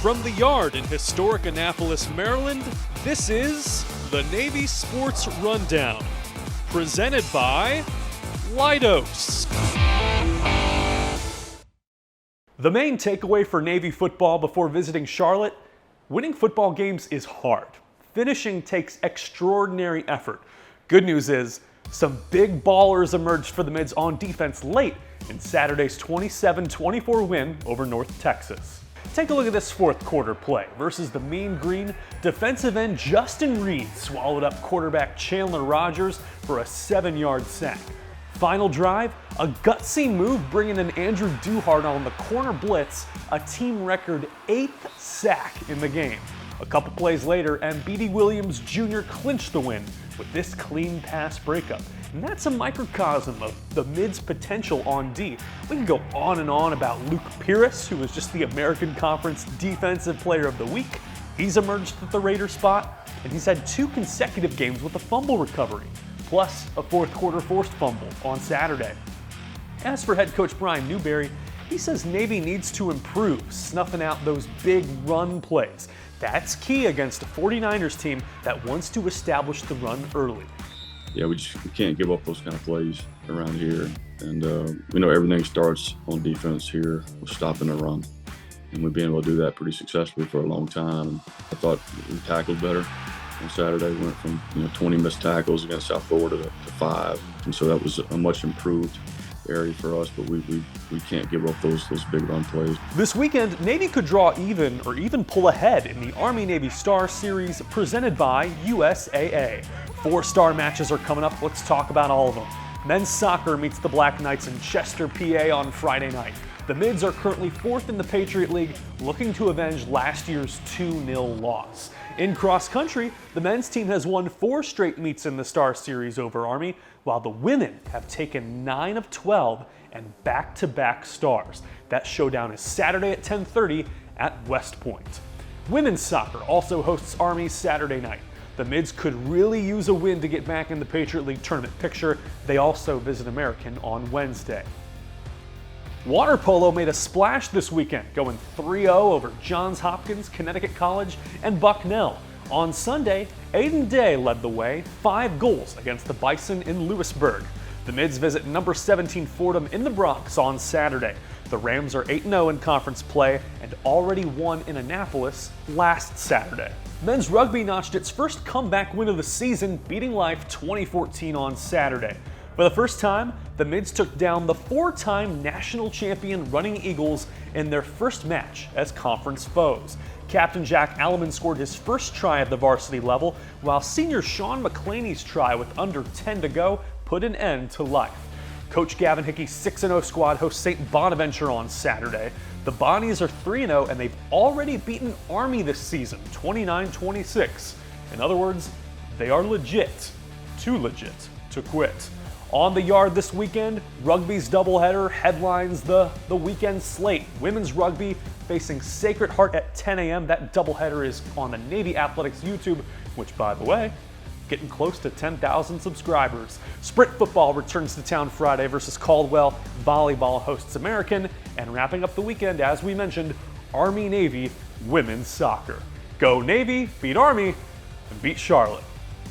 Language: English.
From the Yard in historic Annapolis, Maryland, this is the Navy Sports Rundown, presented by Leidos. The main takeaway for Navy football before visiting Charlotte: winning football games is hard. Finishing takes extraordinary effort. Good news is, some big ballers emerged for the Mids on defense late in Saturday's 27-24 win over North Texas. Take a look at this fourth quarter play. Versus the Mean Green, defensive end Justin Reed swallowed up quarterback Chandler Rogers for a 7-yard sack. Final drive, a gutsy move bringing in Andrew Duhart on the corner blitz, a team record 8th sack in the game. A couple plays later, and B.D. Williams Jr. clinched the win with this clean pass breakup. And that's a microcosm of the Mids' potential on D. We can go on and on about Luke Pierce, who was just the American Conference Defensive Player of the Week. He's emerged at the Raider spot, and he's had 2 consecutive games with a fumble recovery, plus a fourth quarter forced fumble on Saturday. As for head coach Brian Newberry, he says Navy needs to improve, snuffing out those big run plays. That's key against a 49ers team that wants to establish the run early. Yeah, we can't give up those kind of plays around here. And we know everything starts on defense here with stopping the run. And we've been able to do that pretty successfully for a long time. And I thought we tackled better on Saturday. We went from 20 missed tackles against South Florida to 5. And so that was a much improved area for us, but we can't give up those big run plays. This weekend, Navy could draw even or even pull ahead in the Army-Navy Star Series presented by USAA. 4 star matches are coming up. Let's talk about all of them. Men's soccer meets the Black Knights in Chester, PA on Friday night. The Mids are currently 4th in the Patriot League, looking to avenge last year's 2-0 loss. In cross country, the men's team has won 4 straight meets in the Star Series over Army, while the women have taken 9 of 12 and back-to-back stars. That showdown is Saturday at 10:30 at West Point. Women's soccer also hosts Army Saturday night. The Mids could really use a win to get back in the Patriot League tournament picture. They also visit American on Wednesday. Water polo made a splash this weekend, going 3-0 over Johns Hopkins, Connecticut College, and Bucknell. On Sunday, Aiden Day led the way, 5 goals against the Bison in Lewisburg. The Mids visit number 17 Fordham in the Bronx on Saturday. The Rams are 8-0 in conference play and already won in Annapolis last Saturday. Men's rugby notched its first comeback win of the season, beating Life 2014 on Saturday. For the first time, the Mids took down the 4-time national champion Running Eagles in their first match as conference foes. Captain Jack Alleman scored his first try at the varsity level, while senior Sean McClaney's try with under 10 to go put an end to Life. Coach Gavin Hickey's 6-0 squad hosts St. Bonaventure on Saturday. The Bonnies are 3-0 and they've already beaten Army this season, 29-26. In other words, they are legit, too legit to quit. On the Yard this weekend, rugby's doubleheader headlines the weekend slate. Women's rugby facing Sacred Heart at 10 a.m. That doubleheader is on the Navy Athletics YouTube, which, by the way, getting close to 10,000 subscribers. Sprint football returns to town Friday versus Caldwell. Volleyball hosts American. And wrapping up the weekend, as we mentioned, Army-Navy women's soccer. Go Navy, beat Army, and beat Charlotte.